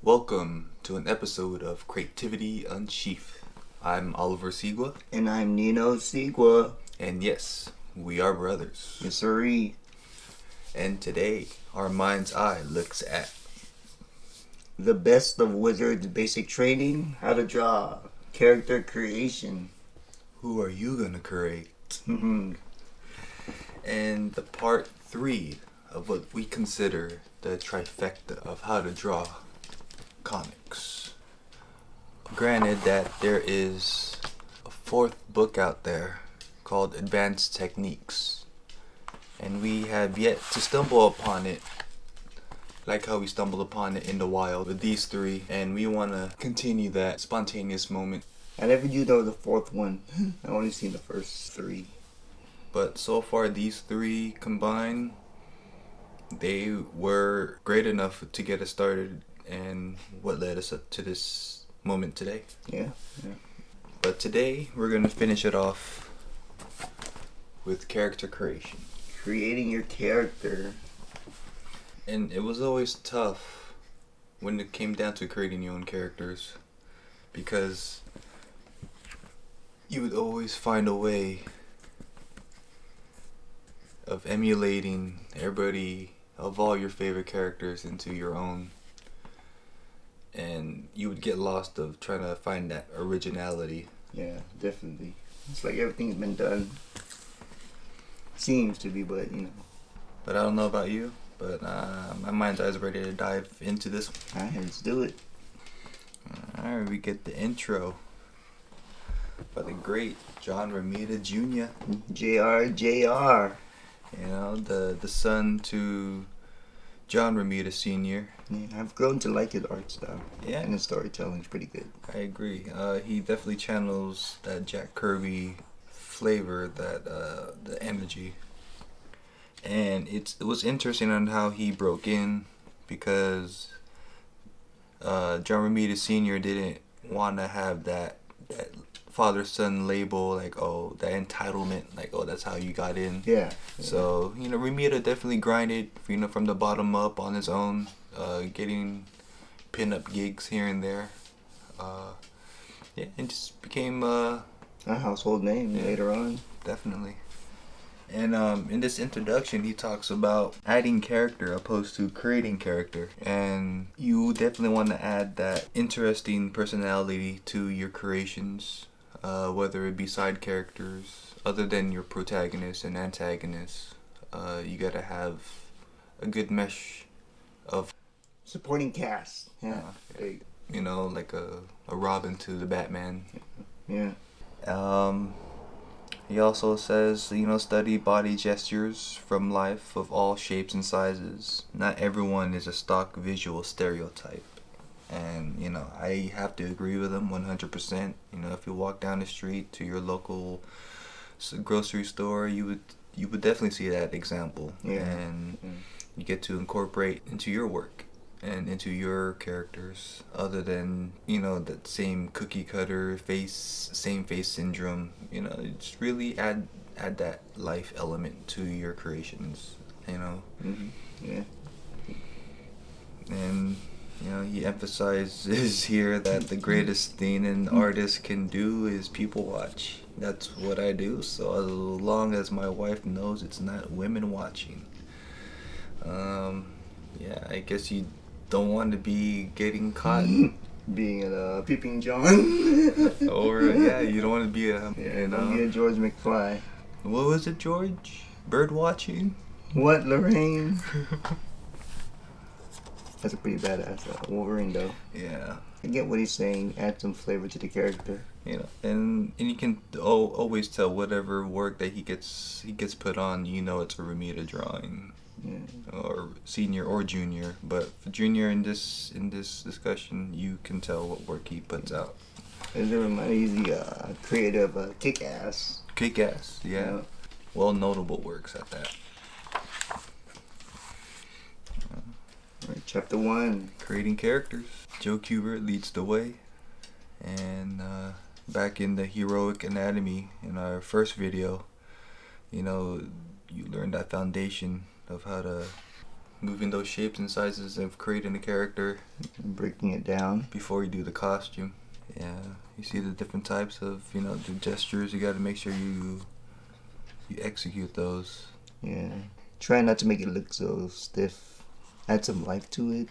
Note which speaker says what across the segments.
Speaker 1: Welcome to an episode of Creativity Unsheathed. I'm Oliver Sigua.
Speaker 2: And I'm Nino Sigua.
Speaker 1: And yes, we are brothers.
Speaker 2: Yes, sirree.
Speaker 1: And today, our mind's eye looks at
Speaker 2: the best of wizards basic training, how to draw, character creation.
Speaker 1: who are you gonna create? And the part 3 of what we consider the trifecta of how to draw comics. Granted that there is a 4th book out there called Advanced Techniques, and we have yet to stumble upon it like how we stumbled upon it in the wild with these 3, and we want to continue that spontaneous moment.
Speaker 2: I never knew there was a 4th one. I only seen the first 3.
Speaker 1: But so far these 3 combined, they were great enough to get us started and what led us up to this moment today.
Speaker 2: Yeah.
Speaker 1: But today we're going to finish it off with character creation.
Speaker 2: Creating your character.
Speaker 1: And it was always tough when it came down to creating your own characters, because you would always find a way of emulating everybody of all your favorite characters into your own, and you would get lost of trying to find that originality.
Speaker 2: Yeah, definitely. It's like everything's been done. Seems to be, but you know.
Speaker 1: But I don't know about you, but my mind's eye is ready to dive into this.
Speaker 2: Alright, let's do it.
Speaker 1: Alright, we get the intro by the great John Romita Jr.
Speaker 2: JR.
Speaker 1: You know, the son to John Romita Sr.
Speaker 2: Yeah, I've grown to like his art style.
Speaker 1: Yeah.
Speaker 2: And his storytelling's pretty good.
Speaker 1: I agree. He definitely channels that Jack Kirby flavor, that the energy. And it was interesting on how he broke in, because John Romita Sr. didn't want to have that father-son label, like, oh, that entitlement, like, oh, that's how you got in.
Speaker 2: Yeah.
Speaker 1: So, you know, Romita definitely grinded, you know, from the bottom up on his own, getting pin-up gigs here and there. Yeah, and just became
Speaker 2: a household name later on.
Speaker 1: Definitely. And in this introduction, he talks about adding character opposed to creating character. And you definitely want to add that interesting personality to your creations, whether it be side characters, other than your protagonist and antagonist. You got to have a good mesh of
Speaker 2: supporting cast. Yeah.
Speaker 1: You know, like a Robin to the Batman.
Speaker 2: Yeah.
Speaker 1: He also says, you know, study body gestures from life of all shapes and sizes. Not everyone is a stock visual stereotype. And, you know, I have to agree with him 100%. You know, if you walk down the street to your local grocery store, you would definitely see that example.
Speaker 2: Yeah.
Speaker 1: And you get to incorporate into your work and into your characters, other than, you know, that same cookie cutter same face syndrome. You know, just really add that life element to your creations, you know.
Speaker 2: Yeah.
Speaker 1: And, you know, he emphasizes here that the greatest thing an artist can do is people watch. That's what I do, so as long as my wife knows it's not women watching. Yeah, I guess you don't want to be getting caught
Speaker 2: being a peeping John.
Speaker 1: Or yeah, you don't want to be a
Speaker 2: be a George McFly.
Speaker 1: What was it, George? Bird watching?
Speaker 2: What, Lorraine? That's a pretty badass Wolverine though.
Speaker 1: Yeah.
Speaker 2: I get what he's saying. Add some flavor to the character.
Speaker 1: You know, and you can always tell whatever work that he gets put on. You know, it's a Romita drawing.
Speaker 2: Yeah.
Speaker 1: Or senior or junior, but for junior in this discussion, you can tell what work he puts out.
Speaker 2: Does it remind me? He's the creative Kick-Ass.
Speaker 1: Kick-Ass, yeah. Well, notable works at that.
Speaker 2: Right, chapter 1.
Speaker 1: Creating characters. Joe Kubert leads the way, and back in the Heroic Anatomy in our first video, you know, you learned that foundation of how to moving those shapes and sizes of creating a character.
Speaker 2: And breaking it down.
Speaker 1: Before you do the costume. Yeah, you see the different types of, the gestures. You got to make sure you execute those.
Speaker 2: Yeah. Try not to make it look so stiff. Add some life to it.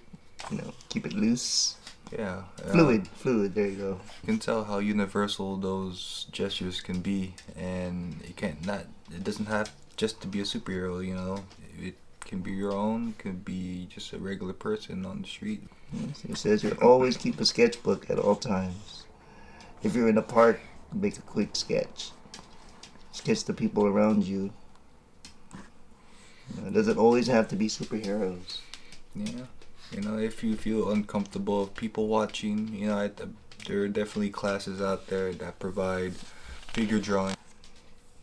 Speaker 2: Keep it loose.
Speaker 1: Yeah.
Speaker 2: Fluid, there you go.
Speaker 1: You can tell how universal those gestures can be, and it doesn't have just to be a superhero, It can be your own, can be just a regular person on the street.
Speaker 2: Yes, it says you always keep a sketchbook at all times. If you're in a park, make a quick sketch. Sketch the people around you. It doesn't always have to be superheroes.
Speaker 1: Yeah. If you feel uncomfortable of people watching, there are definitely classes out there that provide figure drawing.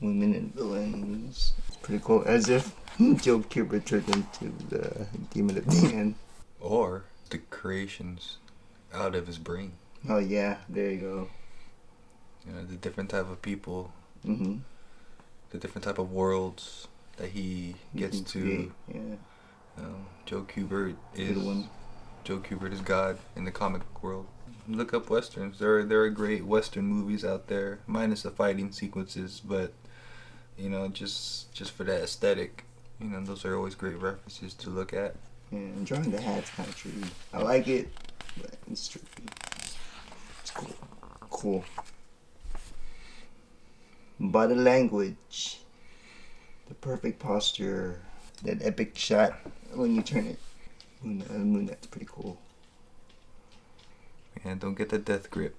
Speaker 2: Women and villains. It's pretty cool. As if Joe Kubert turned into the demon at the end.
Speaker 1: Or the creations out of his brain.
Speaker 2: Oh yeah, there you go.
Speaker 1: The different type of people.
Speaker 2: Mm-hmm.
Speaker 1: The different type of worlds that he gets to.
Speaker 2: Create. Yeah.
Speaker 1: Joe Kubert is God in the comic world. Look up westerns. There are great western movies out there, minus the fighting sequences, but just for that aesthetic, those are always great references to look at.
Speaker 2: Yeah, and drawing the hat's kind of tricky. I like it, but it's tricky. It's cool. Cool. Body language. The perfect posture. That epic shot when you turn it. Moon, that's pretty cool.
Speaker 1: And don't get the death grip.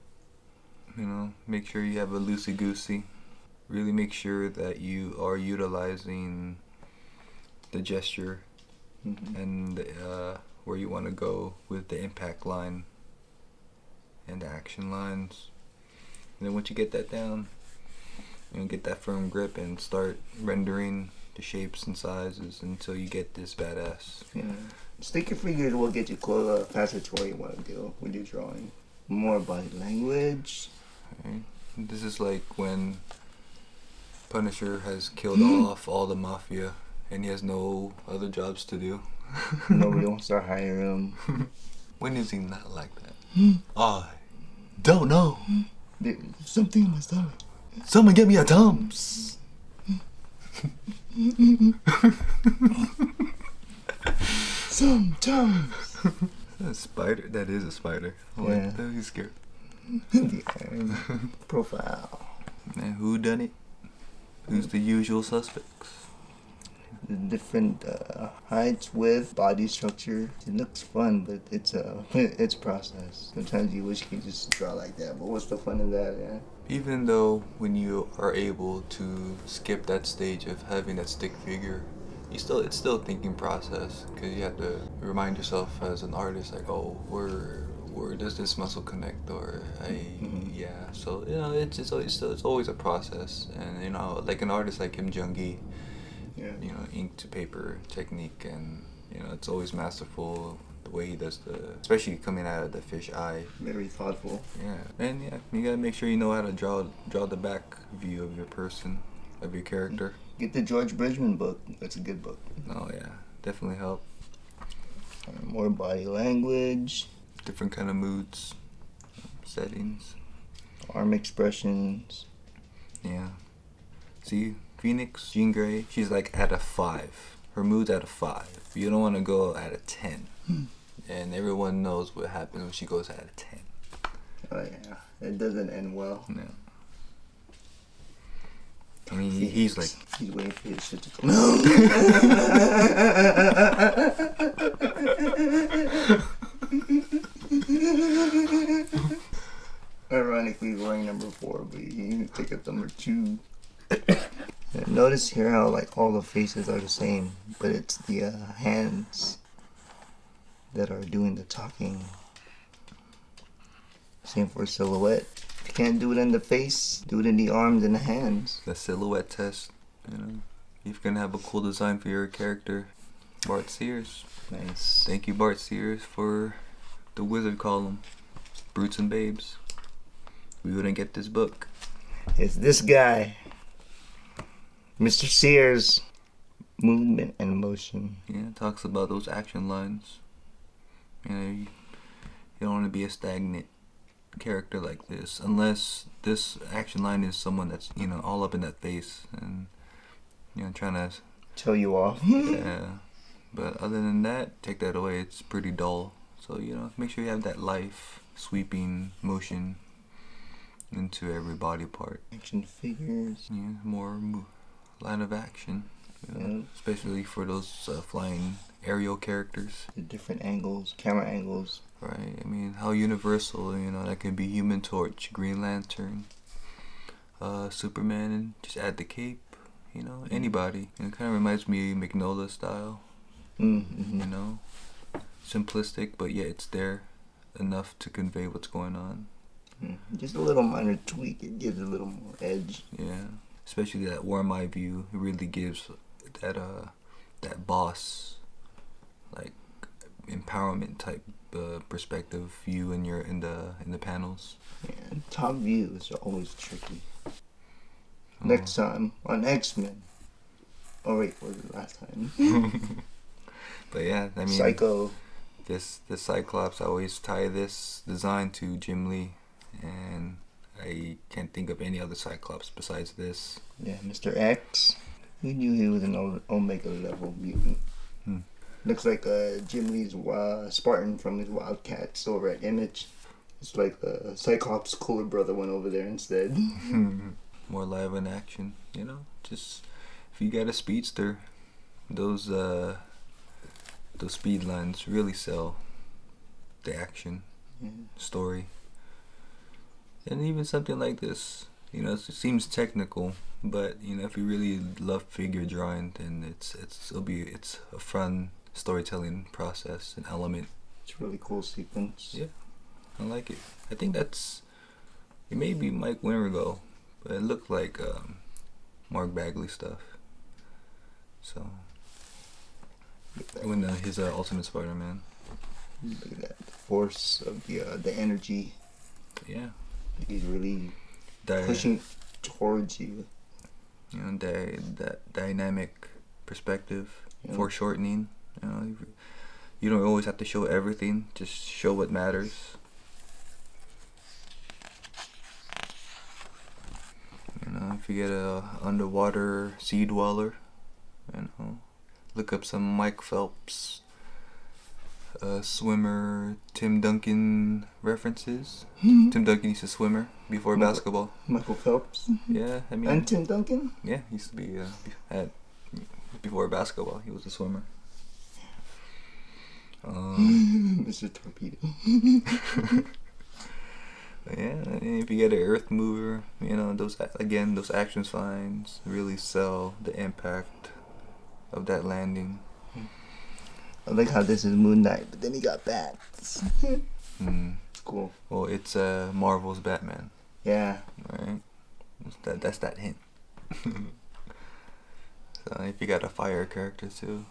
Speaker 1: Make sure you have a loosey-goosey. Really make sure that you are utilizing the gesture and where you want to go with the impact line and the action lines. And then once you get that down, get that firm grip and start rendering the shapes and sizes until you get this badass.
Speaker 2: Yeah. Sticker figures will get you faster to where you want to go with your drawing. More body language.
Speaker 1: Okay. This is like when Punisher has killed off all the mafia and he has no other jobs to do.
Speaker 2: Nobody wants to hire him.
Speaker 1: When is he not like that? I don't know.
Speaker 2: There's something in my stomach.
Speaker 1: Someone get me a Tums.
Speaker 2: Sometimes.
Speaker 1: A spider? That is a spider. Oh,
Speaker 2: yeah.
Speaker 1: He's scared.
Speaker 2: The profile.
Speaker 1: Man, who done it? Who's the usual suspects?
Speaker 2: The different heights, width, body structure. It looks fun, but it's a process. Sometimes you wish you could just draw like that, but what's the fun in that, yeah?
Speaker 1: Even though when you are able to skip that stage of having that stick figure, it's still a thinking process, because you have to remind yourself as an artist, like, oh, where does this muscle connect, or yeah. So it's always a process, and like an artist like Kim Jung-gi,
Speaker 2: yeah,
Speaker 1: ink to paper technique, and it's always masterful. The way he does especially coming out of the fish eye.
Speaker 2: Very thoughtful.
Speaker 1: Yeah, and you gotta make sure you know how to draw the back view of your person, of your character.
Speaker 2: Get the George Bridgman book. That's a good book.
Speaker 1: Oh yeah, definitely help.
Speaker 2: More body language.
Speaker 1: Different kind of moods, settings.
Speaker 2: Arm expressions.
Speaker 1: Yeah. See, Phoenix, Jean Grey, she's like at a 5. Her mood's at a 5. You don't want to go at a 10. And everyone knows what happens when she goes at a 10.
Speaker 2: Oh yeah, it doesn't end well.
Speaker 1: No. I mean, he's like...
Speaker 2: He's waiting for his shit to come out. Ironically, wearing number 4, but you take up number 2. Notice here how like all the faces are the same, but it's the hands that are doing the talking. Same for silhouette. If you can't do it in the face, do it in the arms and the hands.
Speaker 1: The silhouette test, You're gonna have a cool design for your character. Bart Sears.
Speaker 2: Nice.
Speaker 1: Thank you, Bart Sears, for the wizard column. Brutes and Babes. We wouldn't get this book.
Speaker 2: It's this guy, Mr. Sears, movement and motion.
Speaker 1: Yeah, it talks about those action lines. You know, you don't want to be a stagnant character like this unless this action line is someone that's, you know, all up in that face and, you know, trying to
Speaker 2: show you off.
Speaker 1: Yeah, but other than that, take that away, it's pretty dull. So, you know, make sure you have that life, sweeping motion into every body part.
Speaker 2: Action figures.
Speaker 1: Yeah, more line of action, you know,
Speaker 2: Yeah.
Speaker 1: especially for those flying aerial characters.
Speaker 2: The different angles, camera angles.
Speaker 1: Right, I mean, how universal, you know, that could be Human Torch, Green Lantern, Superman, and just add the cape, you know, anybody. And it kind of reminds me of Magnolia style,
Speaker 2: Mm-hmm.
Speaker 1: you know, simplistic, but yet it's there enough to convey what's going on.
Speaker 2: Just a little minor tweak, it gives a little more edge.
Speaker 1: Yeah, especially that warm eye view, it really gives that boss, like, empowerment type perspective view in the panels.
Speaker 2: Yeah, top views are always tricky. Next time on X-Men. Oh wait, what was it last time?
Speaker 1: But yeah, I mean,
Speaker 2: Psycho.
Speaker 1: The Cyclops, I always tie this design to Jim Lee, and I can't think of any other Cyclops besides this.
Speaker 2: Yeah, Mr. X. We knew he was an Omega level mutant. Looks like Jim Lee's Spartan from his Wildcats over at Image. It's like the Cyclops' cooler brother went over there instead.
Speaker 1: More live in action, you know. Just if you got a speedster, those speed lines really sell the action story. And even something like this, you know, it seems technical, but you know, if you really love figure drawing, then it's a fun storytelling process, an element.
Speaker 2: It's a really cool sequence.
Speaker 1: Yeah, I like it. I think it may be Mike Wintergo, but it looked like Mark Bagley stuff. So when his Ultimate Spider-Man.
Speaker 2: Look at that, the force of the energy.
Speaker 1: Yeah,
Speaker 2: He's really pushing towards you.
Speaker 1: You know, that dynamic perspective, foreshortening. You know, you don't always have to show everything. Just show what matters. You know, if you get a underwater sea dweller, you know, look up some Mike Phelps, swimmer, Tim Duncan references. Tim Duncan used to swimmer before basketball.
Speaker 2: Michael Phelps.
Speaker 1: Yeah, I mean.
Speaker 2: And Tim Duncan.
Speaker 1: Yeah, he used to be before basketball. He was a swimmer.
Speaker 2: Mr. Torpedo.
Speaker 1: Yeah, and if you get an earth mover, you know, those action signs really sell the impact of that landing.
Speaker 2: I like how this is Moon Knight, but then he got bats. It's cool.
Speaker 1: Well, it's Marvel's Batman.
Speaker 2: Yeah.
Speaker 1: Right? That's that hint. So if you got a fire character too.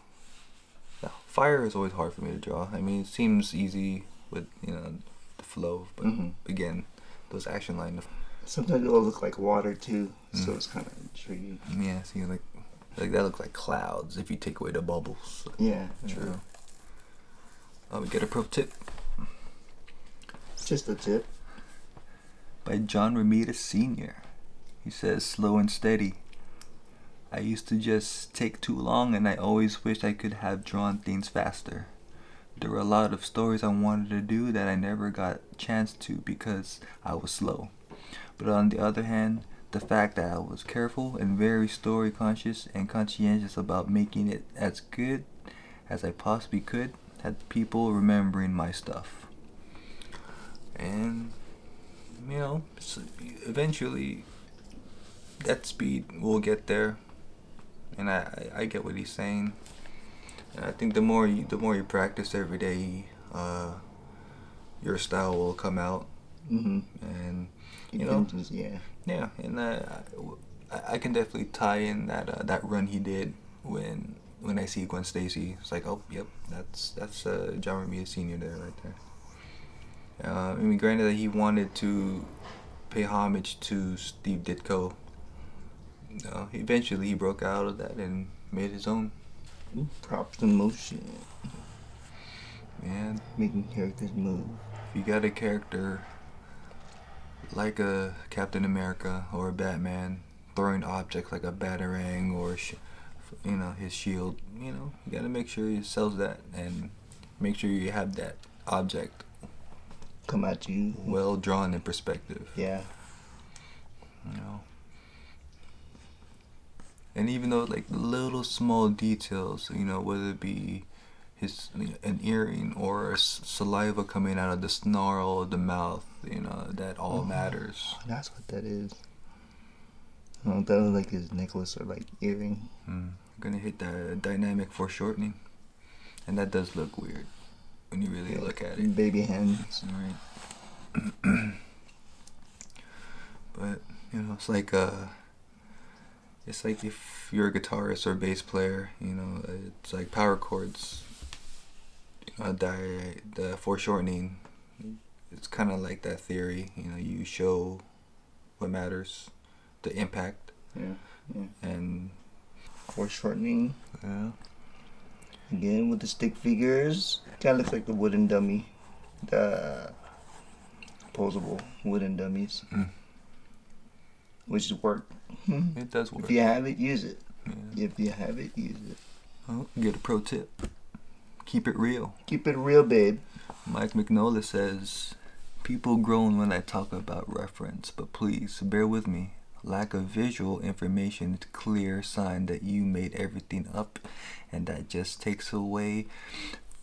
Speaker 1: Now, fire is always hard for me to draw. I mean, it seems easy with, you know, the flow, but again, those action lines.
Speaker 2: Sometimes it'll look like water too, so it's kind of tricky.
Speaker 1: Yeah, see, like that looks like clouds if you take away the bubbles.
Speaker 2: Yeah,
Speaker 1: True. We get a pro tip.
Speaker 2: Just a tip.
Speaker 1: By John Romita Sr. He says, slow and steady. I used to just take too long, and I always wished I could have drawn things faster. There were a lot of stories I wanted to do that I never got a chance to because I was slow. But on the other hand, the fact that I was careful and very story conscious and conscientious about making it as good as I possibly could had people remembering my stuff. And, you know, eventually that speed will get there. And I get what he's saying. And I think the more you practice every day, your style will come out. And you know, yeah, and I can definitely tie in that run he did when I see Gwen Stacy. It's like, oh, yep, that's John Romita Sr. there, right there. I mean, granted that he wanted to pay homage to Steve Ditko. Eventually he broke out of that and made his own.
Speaker 2: Props in motion.
Speaker 1: Man,
Speaker 2: Making characters move.
Speaker 1: if you got a character like a Captain America or a Batman throwing objects like a batarang or his shield, you gotta make sure you sells that and make sure you have that object
Speaker 2: Come at you.
Speaker 1: well drawn in perspective.
Speaker 2: Yeah.
Speaker 1: And even though like the little small details, whether it be an earring or saliva coming out of the snarl of the mouth, that all matters.
Speaker 2: That's what that is. Oh, that was like his necklace or like earring.
Speaker 1: I'm gonna hit that dynamic foreshortening, and that does look weird when you really look at it.
Speaker 2: Baby hands.
Speaker 1: Right. But it's like if you're a guitarist or bass player, it's like power chords. The foreshortening, it's kind of like that theory. You show what matters, the impact.
Speaker 2: Yeah.
Speaker 1: And
Speaker 2: foreshortening.
Speaker 1: Yeah.
Speaker 2: Again with the stick figures. Kind of looks like the wooden dummy. The posable wooden dummies. Which work.
Speaker 1: It does work.
Speaker 2: If you have it, use it.
Speaker 1: Yeah.
Speaker 2: If you have it, use it.
Speaker 1: Oh, get a pro tip. Keep it real.
Speaker 2: Keep it real, babe.
Speaker 1: Mike McNola says, people groan when I talk about reference, but please, bear with me. Lack of visual information is a clear sign that you made everything up, and that just takes away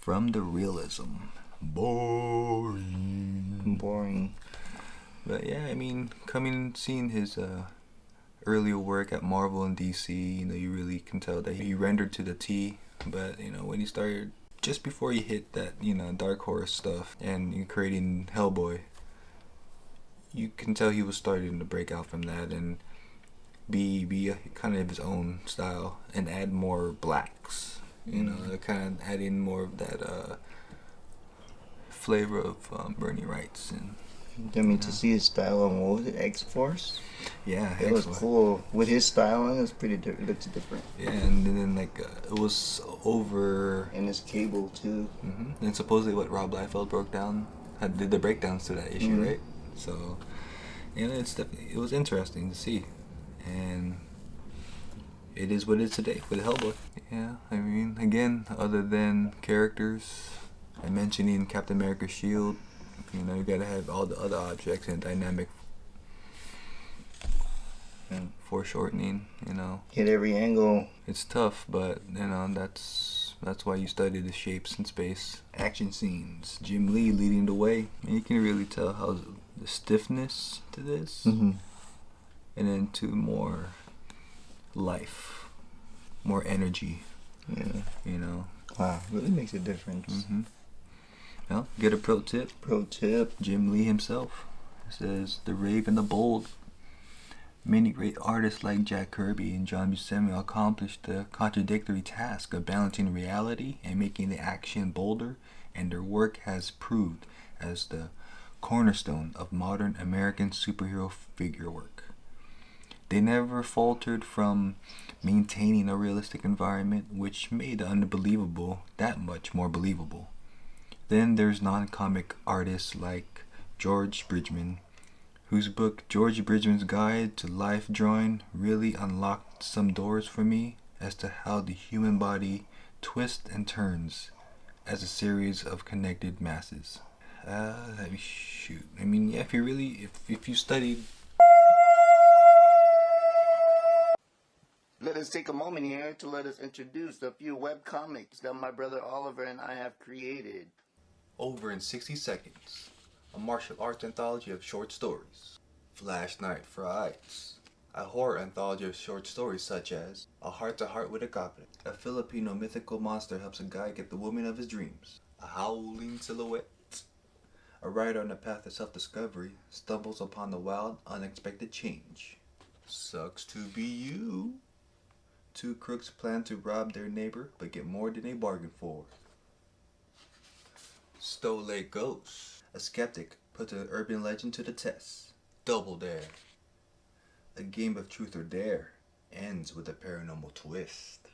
Speaker 1: from the realism. Boring. But yeah, seeing his earlier work at Marvel and DC, you really can tell that he rendered to the T. But when he started, just before he hit that Dark Horse stuff and creating Hellboy, you can tell he was starting to break out from that and be kind of his own style and add more blacks. Kind of adding more of that flavor of Bernie Wright's and.
Speaker 2: To see his style on, what was it, X-Force?
Speaker 1: Yeah,
Speaker 2: it was cool. With his style on, it was pretty different. It looks different.
Speaker 1: Yeah, and then it was over.
Speaker 2: And his cable too.
Speaker 1: And supposedly what Rob Liefeld broke down, did the breakdowns to that issue, right? So, it was interesting to see, and it is what it is today with Hellboy. Yeah, again, other than characters, and mentioning Captain America's shield. You gotta have all the other objects and dynamic and foreshortening.
Speaker 2: Hit every angle.
Speaker 1: It's tough, but that's why you study the shapes in space. Action scenes. Jim Lee leading the way, and you can really tell how the stiffness to this, and then to more life, more energy.
Speaker 2: Yeah. Wow, really makes a difference.
Speaker 1: Well, get a pro tip. Jim Lee himself says, the brave and the bold. Many great artists like Jack Kirby and John Buscema accomplished the contradictory task of balancing reality and making the action bolder, and their work has proved as the cornerstone of modern American superhero figure work. They never faltered from maintaining a realistic environment, which made the unbelievable that much more believable. Then there's non-comic artists like George Bridgman, whose book George Bridgman's Guide to Life Drawing really unlocked some doors for me as to how the human body twists and turns as a series of connected masses. If you studied.
Speaker 2: Let us take a moment here to let us introduce a few webcomics that my brother Oliver and I have created.
Speaker 1: Over in 60 Seconds, a martial arts anthology of short stories. Flash Night Frights, a horror anthology of short stories such as A Heart to Heart with a Goblin. A Filipino mythical monster helps a guy get the woman of his dreams. A Howling Silhouette. A rider on the path of self-discovery stumbles upon the wild, unexpected change. Sucks to be you. Two crooks plan to rob their neighbor but get more than they bargained for. Stole Ghost. A skeptic puts an urban legend to the test. Double Dare. A game of truth or dare ends with a paranormal twist.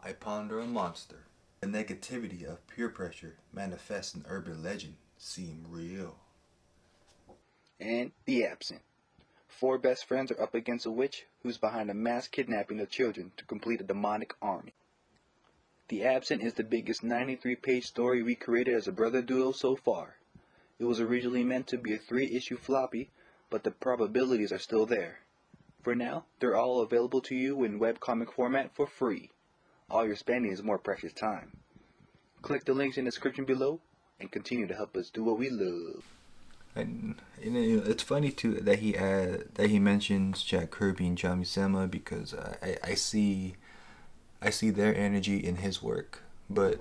Speaker 1: I ponder a monster. The negativity of peer pressure manifests in urban legend seem real.
Speaker 3: And The Absent. Four best friends are up against a witch who's behind a mass kidnapping of children to complete a demonic army. The Absent is the biggest 93-page story we created as a brother duo so far. It was originally meant to be a 3-issue floppy, but the probabilities are still there. For now, they're all available to you in webcomic format for free. All you're spending is more precious time. Click the links in the description below and continue to help us do what we love.
Speaker 1: And it's funny too that he mentions Jack Kirby and John Buscema, because I see their energy in his work, but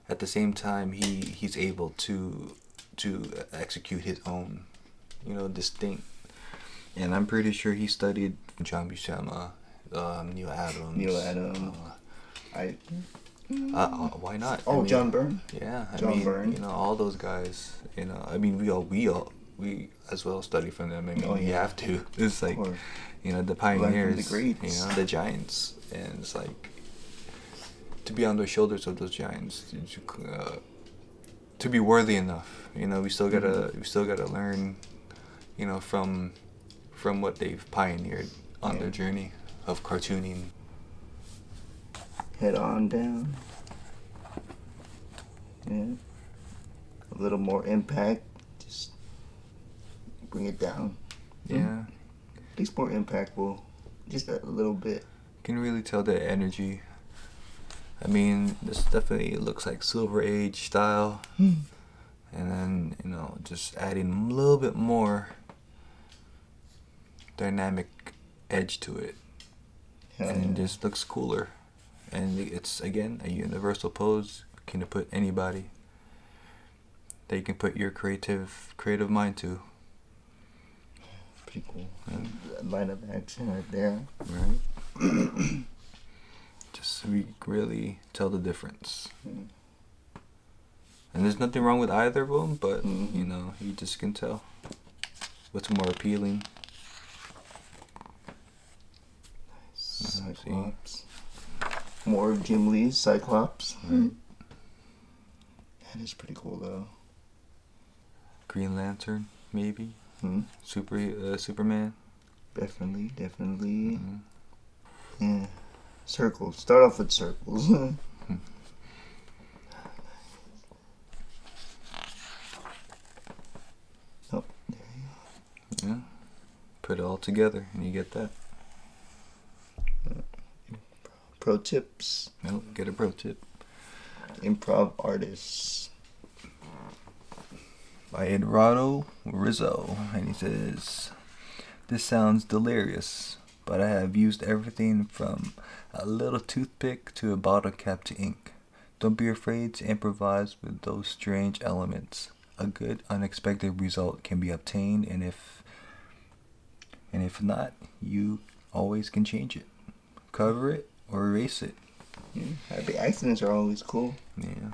Speaker 1: at the same time he's able to execute his own, distinct. And I'm pretty sure he studied John Buscema, Neil Adams. Why not?
Speaker 2: Oh, I mean, John Byrne.
Speaker 1: Yeah,
Speaker 2: John Byrne.
Speaker 1: All those guys. I mean, we as well study from them. I mean, we have to. It's like, the pioneers,
Speaker 2: the
Speaker 1: the giants, and it's like to be on the shoulders of those giants, to be worthy enough. We still gotta learn, from what they've pioneered on their journey of cartooning.
Speaker 2: Head on down. Yeah. A little more impact. Just bring it down.
Speaker 1: Yeah.
Speaker 2: At least more impactful. Just a little bit.
Speaker 1: Can really tell the energy. I mean, this definitely looks like Silver Age style. And then, just adding a little bit more dynamic edge to it. And it just looks cooler. And it's, again, a universal pose. You can put anybody that you can put your creative mind to.
Speaker 2: Pretty cool. Line of action right there.
Speaker 1: Right. Just we really tell the difference. And there's nothing wrong with either of them, but you just can tell what's more appealing.
Speaker 2: Cyclops. More of Jim Lee's Cyclops.
Speaker 1: Right.
Speaker 2: That is pretty cool though.
Speaker 1: Green Lantern, maybe. Superman.
Speaker 2: Definitely. Yeah. Circles. Start off with circles. Oh, there you go.
Speaker 1: Yeah. Put it all together and you get that.
Speaker 2: Pro tips.
Speaker 1: Nope, get a pro tip.
Speaker 2: Improv artists.
Speaker 1: By Eduardo Rizzo. And he says, "This sounds delirious, but I have used everything from a little toothpick to a bottle cap to ink. Don't be afraid to improvise with those strange elements. A good, unexpected result can be obtained, and if not, you always can change it. Cover it or erase it."
Speaker 2: Happy accidents are always cool.
Speaker 1: Yeah.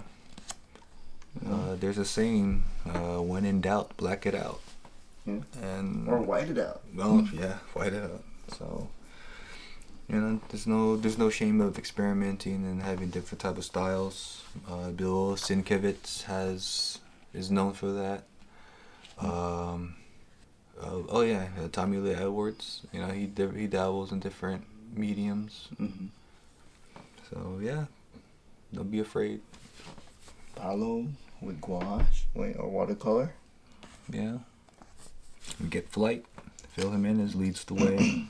Speaker 1: There's a saying, when in doubt, black it out.
Speaker 2: Yeah.
Speaker 1: Or
Speaker 2: white it out.
Speaker 1: Well, yeah, white it out. So, there's no shame of experimenting and having different type of styles. Bill Sienkiewicz is known for that. Tommy Lee Edwards. He dabbles in different mediums. So yeah, don't be afraid.
Speaker 2: Paulo with gouache or watercolor.
Speaker 1: Yeah. We get Flight. Fill him in as leads the way.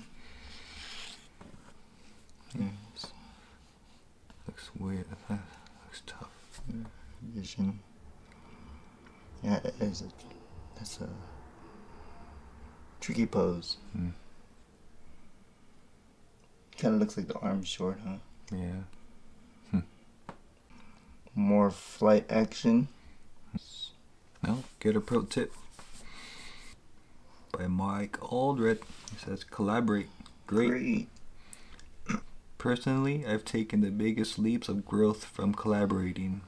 Speaker 1: Looks weird. Looks tough.
Speaker 2: Vision. Yeah, that's a tricky pose. Kind of looks like the arm's short, huh?
Speaker 1: Yeah.
Speaker 2: More flight action.
Speaker 1: No, get a pro tip. By Mike Aldred. It says collaborate. Great. Personally, I've taken the biggest leaps of growth from collaborating.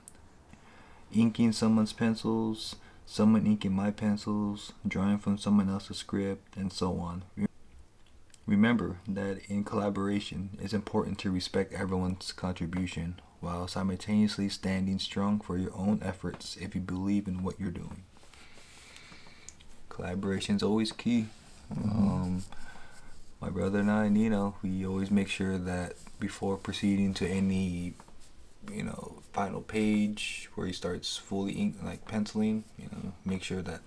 Speaker 1: Inking someone's pencils, someone inking my pencils, drawing from someone else's script, and so on. Remember that in collaboration, it's important to respect everyone's contribution while simultaneously standing strong for your own efforts if you believe in what you're doing. Collaboration is always key. My brother and I, Nino, we always make sure that before proceeding to any, final page where he starts fully penciling, make sure that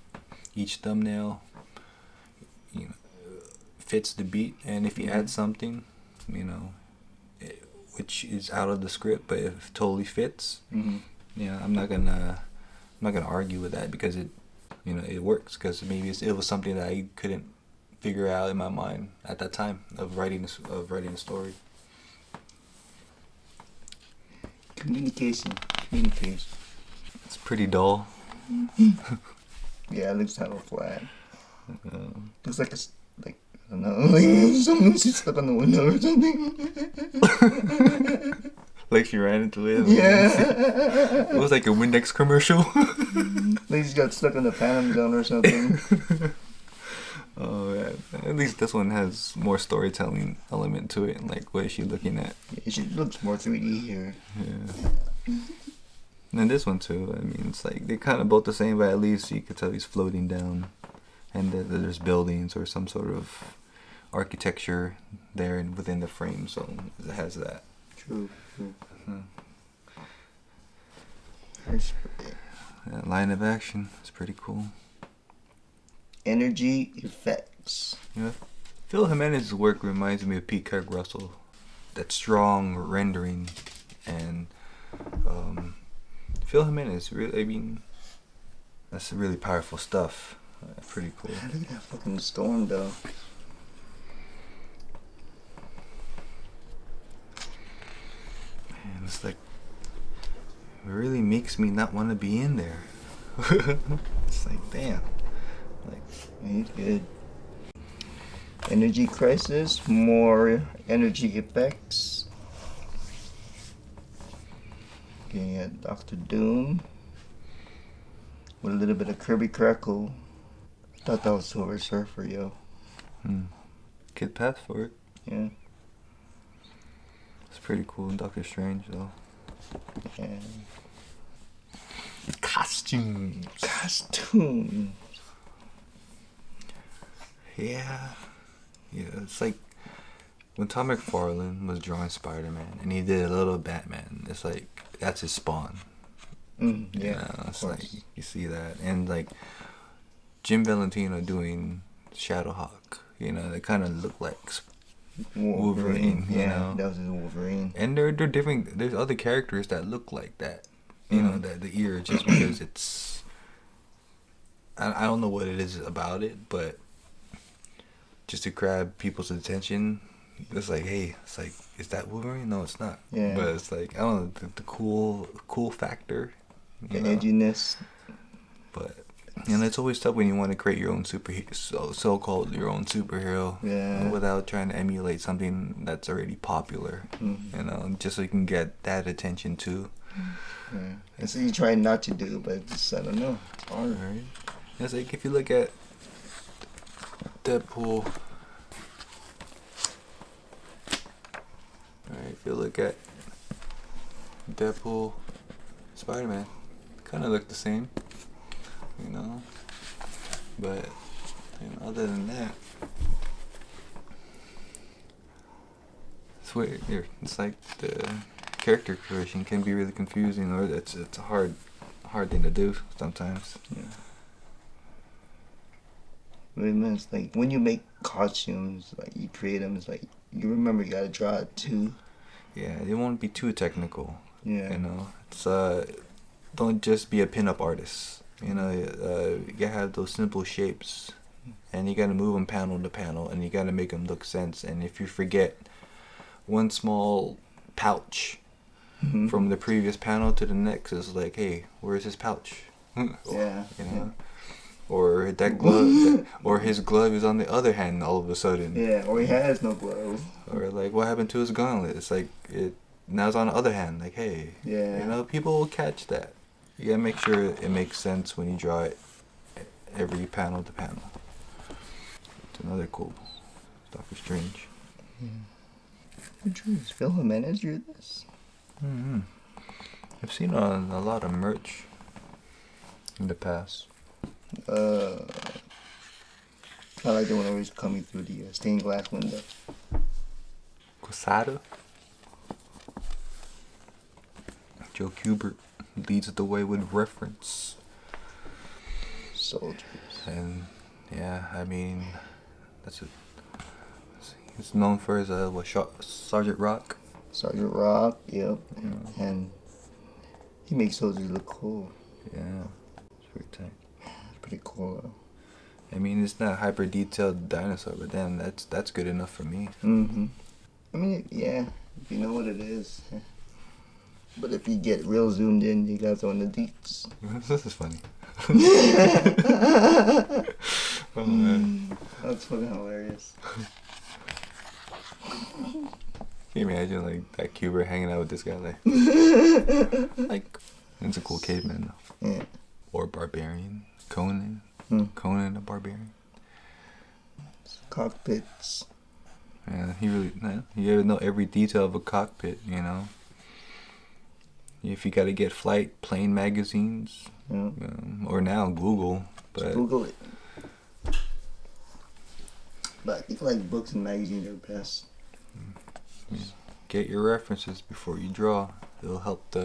Speaker 1: each thumbnail, fits the beat, and if he adds something, which is out of the script, but if it totally fits, I'm not gonna argue with that because it works, because maybe it was something that I couldn't figure out in my mind at that time of writing a story.
Speaker 2: Communication.
Speaker 1: It's pretty dull.
Speaker 2: Yeah, it looks kind of flat. Looks like I don't know, like someone's stuck on the window or something.
Speaker 1: Like she ran into it.
Speaker 2: Yeah.
Speaker 1: It was like a Windex commercial.
Speaker 2: Like she got stuck on the phantom gun or something.
Speaker 1: Oh man. At least this one has more storytelling element to it. Like, what is she looking at?
Speaker 2: Yeah, she looks more 3D here.
Speaker 1: Yeah. And this one too. I mean, it's like they're kind of both the same, but at least you could tell he's floating down, and there's buildings or some sort of architecture there and within the frame, so it has that.
Speaker 2: True.
Speaker 1: That line of action is pretty cool.
Speaker 2: Energy effects.
Speaker 1: Phil Jimenez's work reminds me of Pete Kirk Russell. That strong rendering, and Phil Jimenez, really, that's really powerful stuff. Pretty cool.
Speaker 2: Look at that fucking storm, though.
Speaker 1: Man, it's like, it really makes me not want to be in there. It's like, damn.
Speaker 2: He's good. Energy crisis, more energy effects. Okay, yeah, Dr. Doom. With a little bit of Kirby Crackle. Thought that was Silver Surfer, yo.
Speaker 1: Kid pass for it.
Speaker 2: Yeah.
Speaker 1: It's pretty cool. Doctor Strange, though.
Speaker 2: Yeah.
Speaker 1: Costumes. Yeah, it's like when Tom McFarlane was drawing Spider-Man and he did a little Batman, it's like, that's his spawn.
Speaker 2: Yeah,
Speaker 1: it's like, you see that. And like Jim Valentino doing Shadowhawk, they kind of look like Wolverine,
Speaker 2: that was his Wolverine.
Speaker 1: And they're different. There's other characters that look like that, that the ear, just because it's, I don't know what it is about it, but just to grab people's attention, it's like, hey, is that Wolverine? No, it's not.
Speaker 2: Yeah.
Speaker 1: But it's like, I don't know, the cool factor.
Speaker 2: The edginess.
Speaker 1: But, it's always tough when you want to create your own superhero, so-called your own superhero.
Speaker 2: Yeah.
Speaker 1: Without trying to emulate something that's already popular. Just so you can get that attention too.
Speaker 2: Yeah. That's what you try not to do, but it's, I don't know, it's hard.
Speaker 1: Right. It's like, if you look at Deadpool. Alright, if you look at Deadpool, Spider-Man, kind of look the same, but other than that, it's weird. It's like the character creation can be really confusing, or it's a hard thing to do sometimes.
Speaker 2: Yeah. It's like when you make costumes, like you create them, it's like you remember you gotta draw it too.
Speaker 1: Yeah, it won't be too technical.
Speaker 2: Yeah.
Speaker 1: It's don't just be a pinup artist. You gotta have those simple shapes, and you gotta move them panel to panel, and you gotta make them look sense. And if you forget one small pouch from the previous panel to the next, it's like, hey, where's his pouch?
Speaker 2: Yeah.
Speaker 1: Or that glove, or his glove is on the other hand all of a sudden.
Speaker 2: Yeah, or he has no glove.
Speaker 1: Or like, what happened to his gauntlet? It's like, now it's on the other hand. Like, hey,
Speaker 2: yeah,
Speaker 1: people will catch that. You gotta make sure it makes sense when you draw it every panel to panel. It's another cool Doctor Strange.
Speaker 2: Who drew this? Phil Jimenez drew this?
Speaker 1: Mm-hmm. I've seen on a lot of merch in the past.
Speaker 2: I like the one always coming through the stained glass window.
Speaker 1: Quesada. Joe Kubert leads the way with reference.
Speaker 2: Soldiers.
Speaker 1: And yeah, I mean, that's it. He's known for his Sergeant Rock.
Speaker 2: Sergeant Rock, yep. Yeah. And he makes soldiers look cool.
Speaker 1: Yeah, it's pretty tight.
Speaker 2: It's pretty cool though.
Speaker 1: I mean, it's not hyper detailed dinosaur, but damn, that's good enough for me.
Speaker 2: Mm-hmm. I mean, yeah, if you know what it is. But if you get real zoomed in, you got on the deeps.
Speaker 1: This is funny. Oh man,
Speaker 2: that's fucking hilarious.
Speaker 1: can you imagine like that Cuber hanging out with this guy like it's a cool caveman though.
Speaker 2: Yeah.
Speaker 1: Or barbarian. Conan. Conan the barbarian.
Speaker 2: Cockpits.
Speaker 1: Yeah, you gotta know every detail of a cockpit, you know. If you gotta get flight plane magazines, or now Google, but
Speaker 2: just Google it. But I think like books and magazines are best.
Speaker 1: Get your references before you draw. It'll help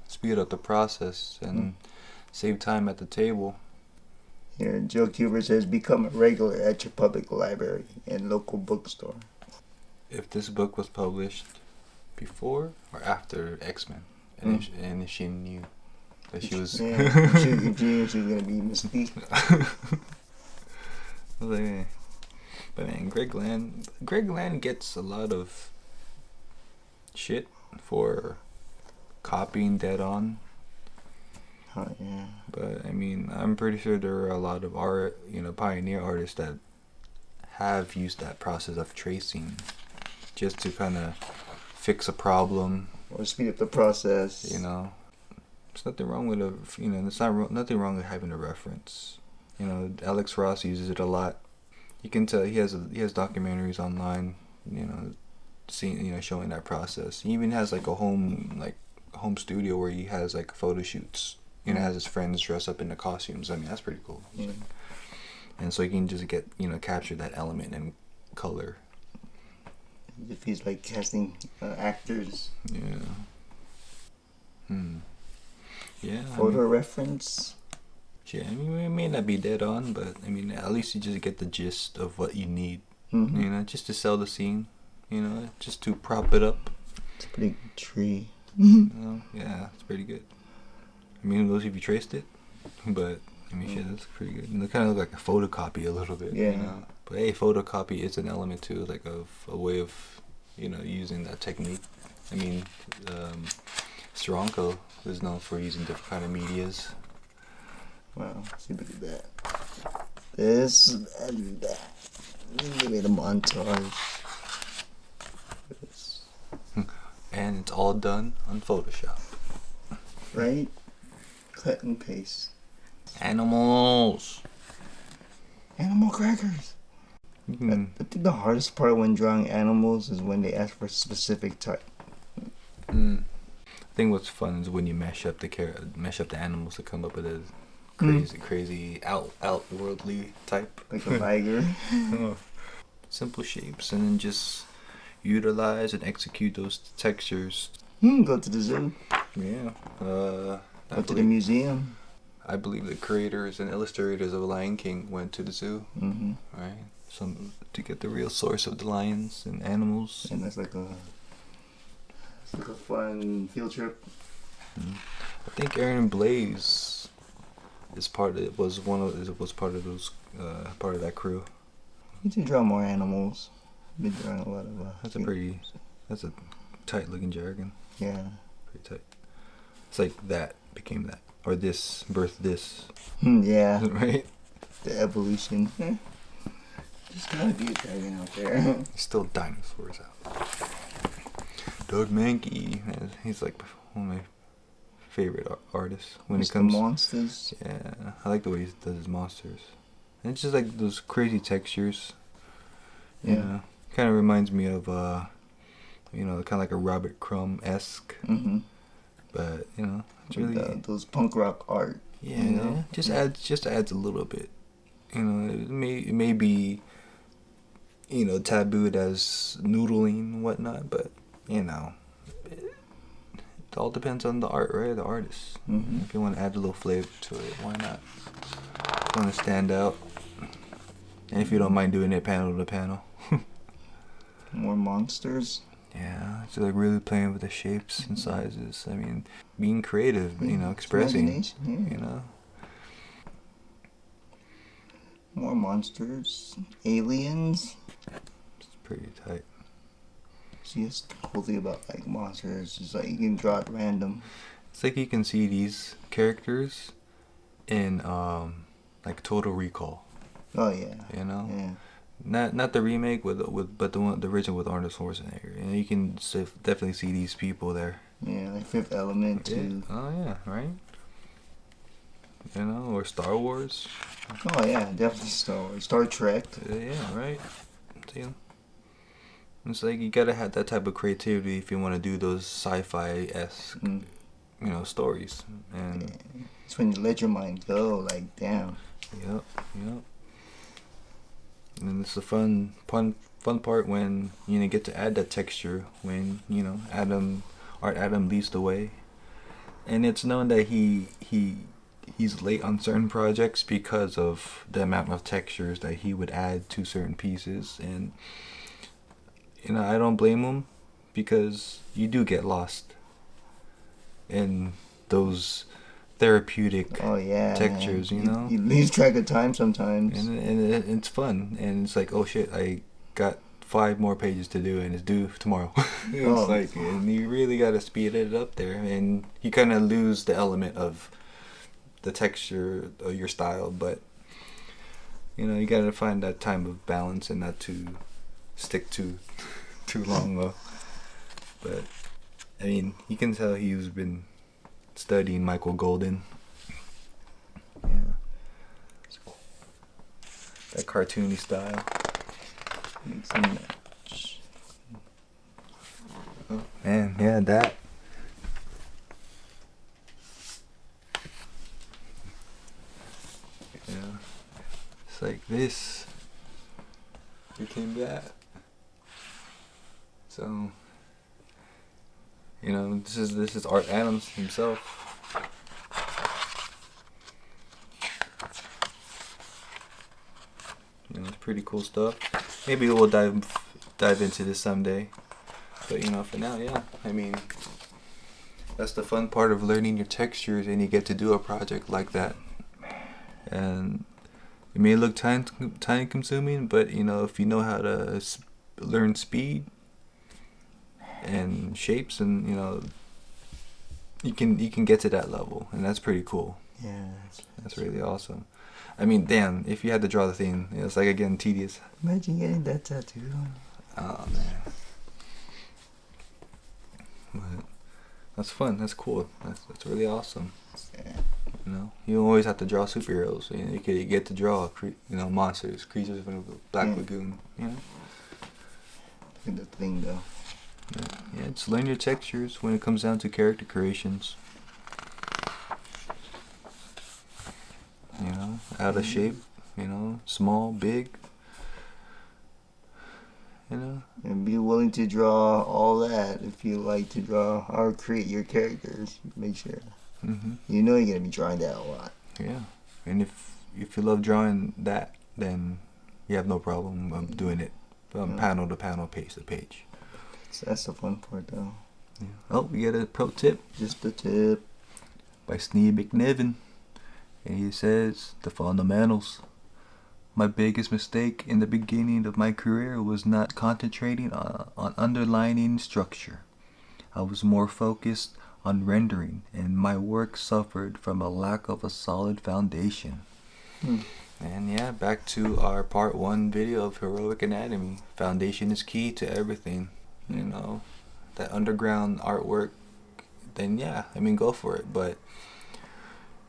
Speaker 1: speed up the process and save time at the table.
Speaker 2: Here, Joe Kubert says, become a regular at your public library and local bookstore.
Speaker 1: If this book was published before or after X-Men, and she knew that she was...
Speaker 2: Yeah, she knew she was going to be Mystique.
Speaker 1: I was like, but man, Greg Land gets a lot of shit for copying dead on.
Speaker 2: Oh, yeah.
Speaker 1: But I mean, I'm pretty sure there are a lot of pioneer artists that have used that process of tracing just to kind of fix a problem
Speaker 2: or speed up the process.
Speaker 1: You know, there's nothing wrong with nothing wrong with having a reference. You know, Alex Ross uses it a lot. You can tell he has documentaries online. You know, showing that process. He even has like a home studio where he has like photo shoots. You know, has his friends dress up in the costumes. I mean, that's pretty cool.
Speaker 2: Yeah.
Speaker 1: And so you can just capture that element and color.
Speaker 2: If he's like casting actors.
Speaker 1: Yeah. Yeah.
Speaker 2: Photo reference.
Speaker 1: Yeah, I mean, it may not be dead on, but I mean, at least you just get the gist of what you need.
Speaker 2: Mm-hmm.
Speaker 1: You know, just to sell the scene. You know, just to prop it up.
Speaker 2: It's a pretty good tree.
Speaker 1: You know, yeah, it's pretty good. I mean, those if you traced it, but I mean, shit, that's pretty good. And it kind of look like a photocopy a little bit.
Speaker 2: Yeah.
Speaker 1: You know? But hey, photocopy is an element too, like of a way of using that technique. I mean, Steranko is known for using different kind of medias.
Speaker 2: Wow, see, look at that. This and that. Give me the montage. This.
Speaker 1: And it's all done on Photoshop.
Speaker 2: Right? Cut and paste.
Speaker 1: Animals.
Speaker 2: Animal crackers. I think the hardest part when drawing animals is when they ask for a specific type.
Speaker 1: I think what's fun is when you mash up the animals to come up with a crazy outworldly type.
Speaker 2: Like a tiger.
Speaker 1: Simple shapes, and then just utilize and execute those textures.
Speaker 2: Go to the zoo.
Speaker 1: Yeah.
Speaker 2: Go to the museum.
Speaker 1: I believe the creators and illustrators of Lion King went to the zoo.
Speaker 2: Mm-hmm.
Speaker 1: Right? To get the real source of the lions and animals.
Speaker 2: And that's like a fun field trip.
Speaker 1: I think Aaron Blaze was part of those part of that crew.
Speaker 2: You need to draw more animals. I've been drawing a lot of
Speaker 1: that's a tight looking dragon.
Speaker 2: Yeah.
Speaker 1: Pretty tight. It's like that became that. Or this birthed this.
Speaker 2: Yeah.
Speaker 1: Right?
Speaker 2: The evolution. There's gotta be a dragon out there.
Speaker 1: There's still dinosaurs out. Doug Mankey, he's like one of my favorite artists when it comes
Speaker 2: to monsters.
Speaker 1: Yeah, I like the way he does his monsters. And it's just like those crazy textures.
Speaker 2: Yeah.
Speaker 1: Kind of reminds me of you know, kind of like a Robert Crumb-esque.
Speaker 2: Mm-hmm.
Speaker 1: But you know, it's really
Speaker 2: those punk rock art.
Speaker 1: yeah,
Speaker 2: you know?
Speaker 1: yeah. Just adds a little bit. You know, it may be, you know, tabooed as noodling and whatnot, but you know, it all depends on the art, right? The artist.
Speaker 2: Mm-hmm.
Speaker 1: If you want to add a little flavor to it, why not? If you want to stand out, and if you don't mind doing it panel to panel.
Speaker 2: More monsters.
Speaker 1: Yeah, it's like really playing with the shapes and sizes. I mean, being creative, you know, expressing,
Speaker 2: Imagination, yeah.
Speaker 1: you know.
Speaker 2: More monsters. Aliens.
Speaker 1: It's pretty tight.
Speaker 2: See, that's the cool thing about like monsters is like you can draw it random.
Speaker 1: It's like you can see these characters in like Total Recall.
Speaker 2: Oh yeah.
Speaker 1: You know,
Speaker 2: Yeah.
Speaker 1: not the remake but the original with Arnold Schwarzenegger. And you can definitely see these people there.
Speaker 2: Yeah, like Fifth Element
Speaker 1: Yeah.
Speaker 2: too.
Speaker 1: Oh yeah, right. You know, or Star Wars.
Speaker 2: Oh yeah, definitely Star Wars. Star Trek.
Speaker 1: Yeah, right. See, it's like you gotta have that type of creativity if you want to do those sci-fi-esque,
Speaker 2: Mm.
Speaker 1: you know, stories. And
Speaker 2: Yeah. It's when you let your mind go, like damn.
Speaker 1: yep. And it's the fun part when you know get to add that texture when you know Adam leads the way, and it's known that he's late on certain projects because of the amount of textures that he would add to certain pieces, and you know I don't blame him because you do get lost in those therapeutic
Speaker 2: Oh yeah.
Speaker 1: textures,
Speaker 2: man.
Speaker 1: you know.
Speaker 2: You lose track of time sometimes.
Speaker 1: And it's fun, and it's like, oh shit, I got 5 more pages to do, and it's due tomorrow. It's
Speaker 2: Oh.
Speaker 1: like, and you really gotta speed it up there, and you kind of lose the element of the texture of your style, but you know, you gotta find that time of balance and not to stick to too long though. But I mean, you can tell he's been studying Michael Golden. Yeah. That cartoony style.
Speaker 2: Mix and match.
Speaker 1: Oh, man, yeah, that. Yeah. It's like this became that. So, you know, this is Art Adams himself. You know, it's pretty cool stuff. Maybe we'll dive into this someday. But you know, for now, yeah. I mean, that's the fun part of learning your textures, and you get to do a project like that. And it may look time consuming, but you know, if you know how to learn speed and shapes, and you know, you can get to that level, and that's pretty cool.
Speaker 2: Yeah.
Speaker 1: That's really awesome. I mean, damn, if you had to draw the thing, it's like again tedious.
Speaker 2: Imagine getting that tattoo.
Speaker 1: Oh man. But that's fun. That's cool. That's really awesome.
Speaker 2: Yeah.
Speaker 1: You know, you don't always have to draw superheroes. You know, you get to draw, you know, monsters, creatures from the Black Lagoon. You know.
Speaker 2: Look at the thing though.
Speaker 1: Yeah, just learn your textures when it comes down to character creations. You know, out of shape. You know, small, big. You know.
Speaker 2: And be willing to draw all that if you like to draw or create your characters. Make sure.
Speaker 1: Mhm.
Speaker 2: You know you're gonna be drawing that a lot.
Speaker 1: Yeah, and if you love drawing that, then you have no problem doing it from panel to panel, page to page.
Speaker 2: So that's the fun part though.
Speaker 1: Yeah. Oh, we get a pro tip
Speaker 2: Just the tip.
Speaker 1: by Snee McNiven, and he says the fundamentals. My biggest mistake in the beginning of my career was not concentrating on underlining structure. I was more focused on rendering, and my work suffered from a lack of a solid foundation. And yeah, back to our part 1 video of Heroic Anatomy. Foundation is key to everything. You know, that underground artwork, then yeah, I mean, go for it. But,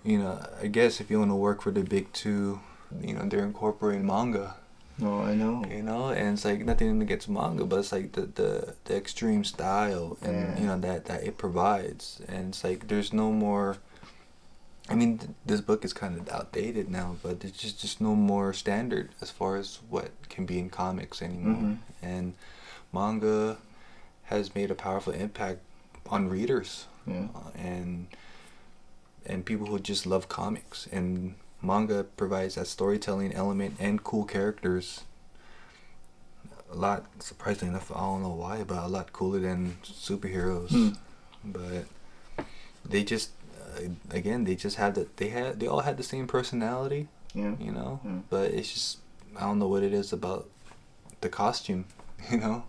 Speaker 1: you know, I guess if you want to work for the big 2, you know, they're incorporating manga
Speaker 2: Oh, I know.
Speaker 1: You know, and it's like nothing against manga, but it's like the extreme style and you know that it provides, and it's like there's no more. I mean, this book is kind of outdated now, but there's just no more standard as far as what can be in comics anymore, and manga has made a powerful impact on readers, and people who just love comics, and manga provides that storytelling element and cool characters a lot, surprisingly enough, I don't know why, but a lot cooler than superheroes. But they just again, they just had that they all had the same personality, you know, but it's just, I don't know what it is about the costume, you know.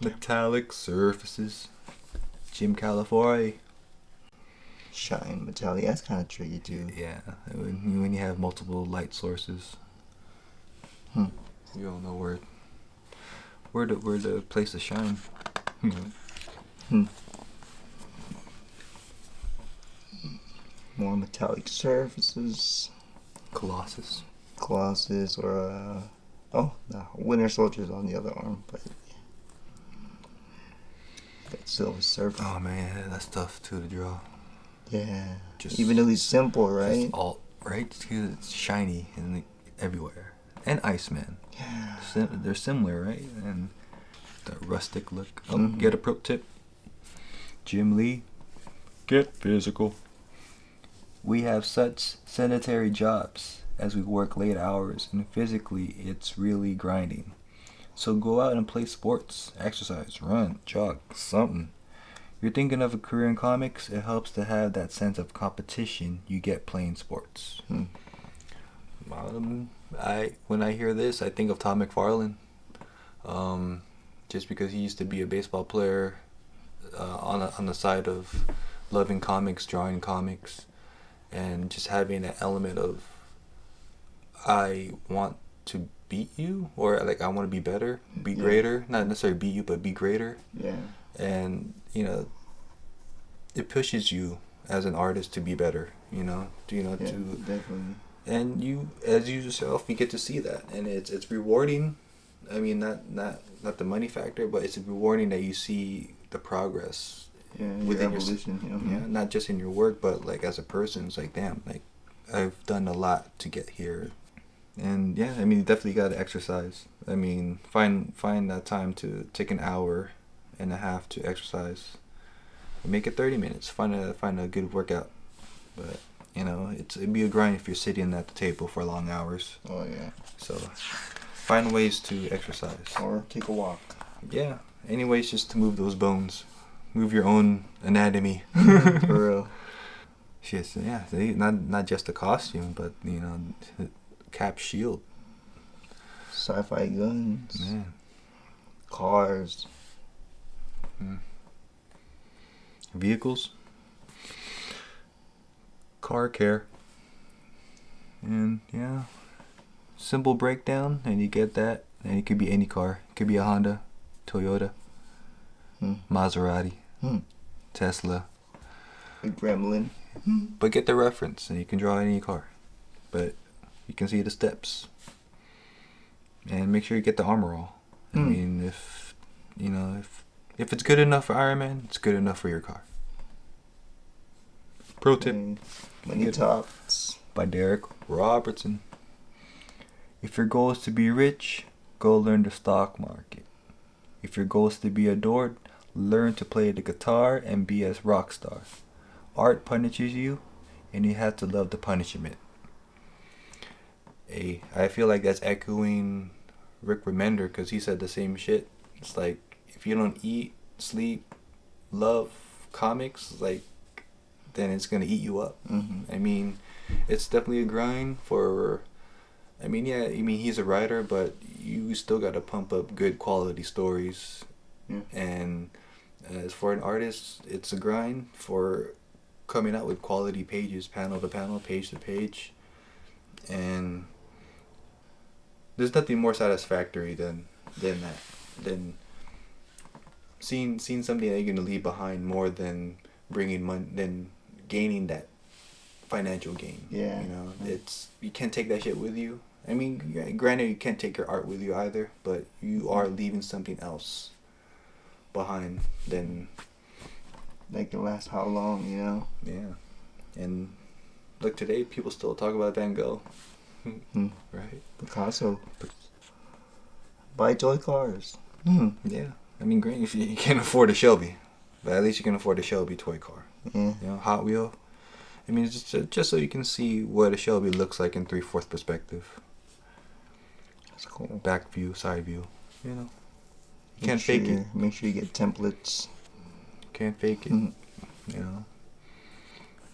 Speaker 1: Metallic surfaces, Jim California.
Speaker 2: Shine metallic. That's kind of tricky too.
Speaker 1: Yeah, when you have multiple light sources, you don't know where to place the shine.
Speaker 2: More metallic surfaces.
Speaker 1: Colossus,
Speaker 2: or no, Winter Soldier's on the other arm, but that silver surface.
Speaker 1: Oh man, that's tough too to draw.
Speaker 2: Yeah.
Speaker 1: Just,
Speaker 2: even though he's simple, right?
Speaker 1: Just all right, because it's shiny and like, everywhere. And Iceman.
Speaker 2: Yeah.
Speaker 1: They're similar, right? And the rustic look. Oh, get a pro tip. Jim Lee, get physical. We have such sedentary jobs as we work late hours, and physically it's really grinding. So go out and play sports, exercise, run, jog, something. You're thinking of a career in comics, it helps to have that sense of competition you get playing sports. When I hear this, I think of Tom McFarlane. Just because he used to be a baseball player, on the side of loving comics, drawing comics, and just having that element of I want to beat you, or like I want to be better, be greater. Not necessarily beat you, but be greater.
Speaker 2: Yeah.
Speaker 1: And it pushes you as an artist to be better. To
Speaker 2: definitely.
Speaker 1: And you, as you yourself, you get to see that, and it's rewarding. I mean, not the money factor, but it's rewarding that you see the progress.
Speaker 2: Within your evolution.
Speaker 1: Not just in your work, but like as a person. It's like, damn, like I've done a lot to get here. And yeah, I mean, you definitely got to exercise. I mean, find that time to take an hour and a half to exercise. Make it 30 minutes. Find a good workout. But it'd be a grind if you're sitting at the table for long hours.
Speaker 2: Oh yeah.
Speaker 1: So find ways to exercise.
Speaker 2: Or take a walk.
Speaker 1: Yeah. Anyways, just to move those bones. Move your own anatomy.
Speaker 2: For real.
Speaker 1: Shit, yeah. Not just the costume, but cap, shield.
Speaker 2: Sci-fi guns.
Speaker 1: Man.
Speaker 2: Cars.
Speaker 1: Vehicles. Car care. And yeah. Simple breakdown, and you get that. And it could be any car. It could be a Honda, Toyota, Maserati, Tesla.
Speaker 2: A Gremlin.
Speaker 1: But get the reference, and you can draw any car. But you can see the steps. And make sure you get the armor all. I mean, if it's good enough for Iron Man, it's good enough for your car. Pro tip.
Speaker 2: Money Talks.
Speaker 1: By Derek Robertson. If your goal is to be rich, go learn the stock market. If your goal is to be adored, learn to play the guitar and be a rock star. Art punishes you, and you have to love the punishment. I feel like that's echoing Rick Remender, because he said the same shit. It's like, if you don't eat, sleep, love comics, then it's gonna eat you up. I mean, it's definitely a grind for. He's a writer, but you still gotta pump up good quality stories. And as for an artist, it's a grind for coming out with quality pages, panel to panel, page to page. And there's nothing more satisfactory than that. Than seeing something that you're gonna leave behind more than bringing money, than gaining that financial gain.
Speaker 2: Yeah.
Speaker 1: You can't take that shit with you. I mean, granted, you can't take your art with you either, but you are leaving something else behind. Then,
Speaker 2: That can last how long, you know?
Speaker 1: yeah. And look, today people still talk about Van Gogh,
Speaker 2: Hmm.
Speaker 1: right?
Speaker 2: Picasso. Buy toy cars.
Speaker 1: Yeah. I mean, granted, you can't afford a Shelby, but at least you can afford a Shelby toy car.
Speaker 2: Yeah.
Speaker 1: You know, Hot Wheel. I mean, it's just so you can see what a Shelby looks like in 3/4 perspective.
Speaker 2: That's cool.
Speaker 1: Back view, side view. You know, you can't fake it.
Speaker 2: Make sure you get templates.
Speaker 1: Can't fake it.
Speaker 2: Mhm.
Speaker 1: You know,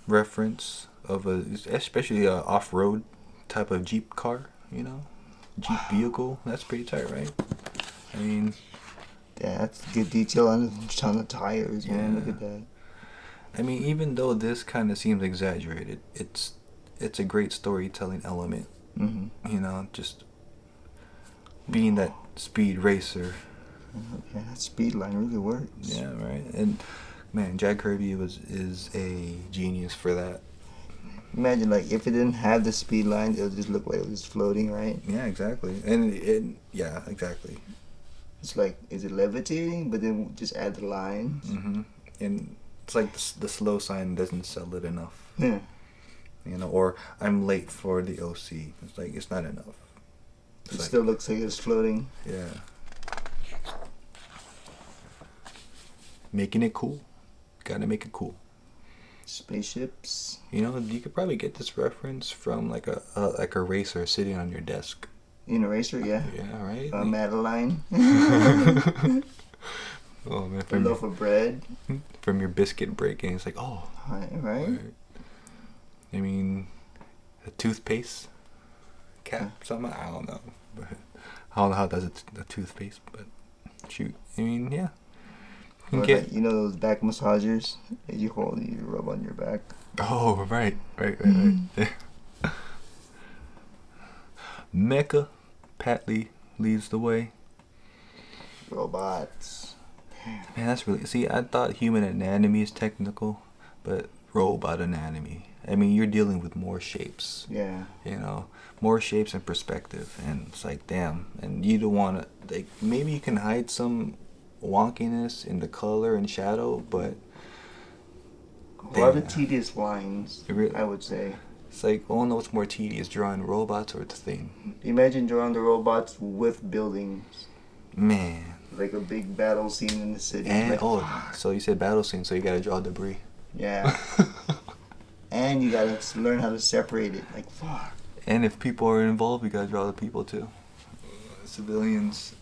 Speaker 1: reference of especially a off-road type of Jeep car. You know, Jeep vehicle. That's pretty tight, right? I mean,
Speaker 2: Yeah, that's good detail on the tires, man. Look
Speaker 1: Yeah.
Speaker 2: at that.
Speaker 1: I mean, even though this kind of seems exaggerated, it's a great storytelling element.
Speaker 2: Mm-hmm.
Speaker 1: You know, just being that speed racer.
Speaker 2: Yeah, that speed line really works.
Speaker 1: Yeah, right. And man, Jack Kirby is a genius for that.
Speaker 2: Imagine, like, if it didn't have the speed line, it would just look like it was floating, right?
Speaker 1: Yeah, exactly. And yeah, exactly.
Speaker 2: It's like, is it levitating? But then just add the lines.
Speaker 1: Mhm. And it's like the slow sign doesn't sell it enough.
Speaker 2: Yeah.
Speaker 1: You know, or I'm late for the OC. It's like it's not enough. It's
Speaker 2: It
Speaker 1: like,
Speaker 2: still looks like it's floating.
Speaker 1: yeah. Making it cool. Gotta make it cool.
Speaker 2: Spaceships.
Speaker 1: You know, you could probably get this reference from like a racer sitting on your desk.
Speaker 2: In a racer, yeah.
Speaker 1: Yeah, right.
Speaker 2: Madeline.
Speaker 1: Oh man,
Speaker 2: A loaf of bread.
Speaker 1: from your biscuit breaking, it's like, oh,
Speaker 2: Right.
Speaker 1: right. I mean, a toothpaste cap, something. I don't know, but I don't know how it does it. The toothpaste, but shoot, I mean, yeah. You
Speaker 2: Or
Speaker 1: can get
Speaker 2: like, you know those back massagers that you rub on your back.
Speaker 1: oh right. Mecha Patley leads the way.
Speaker 2: Robots.
Speaker 1: Man, that's really see. I thought human anatomy is technical, but robot anatomy. I mean, you're dealing with more shapes.
Speaker 2: Yeah.
Speaker 1: You know, more shapes and perspective, and it's like, damn. And you don't want to like maybe you can hide some wonkiness in the color and shadow, but
Speaker 2: A lot of
Speaker 1: damn.
Speaker 2: tedious lines,
Speaker 1: It really-
Speaker 2: I would say.
Speaker 1: It's like, I don't know what's more tedious, drawing robots or the thing.
Speaker 2: Imagine drawing the robots with buildings.
Speaker 1: Man.
Speaker 2: Like a big battle scene in the city.
Speaker 1: And
Speaker 2: Like,
Speaker 1: so you said battle scene, so you gotta draw debris.
Speaker 2: yeah. And you gotta learn how to separate it. Like, fuck.
Speaker 1: And if people are involved, you gotta draw the people too. Civilians.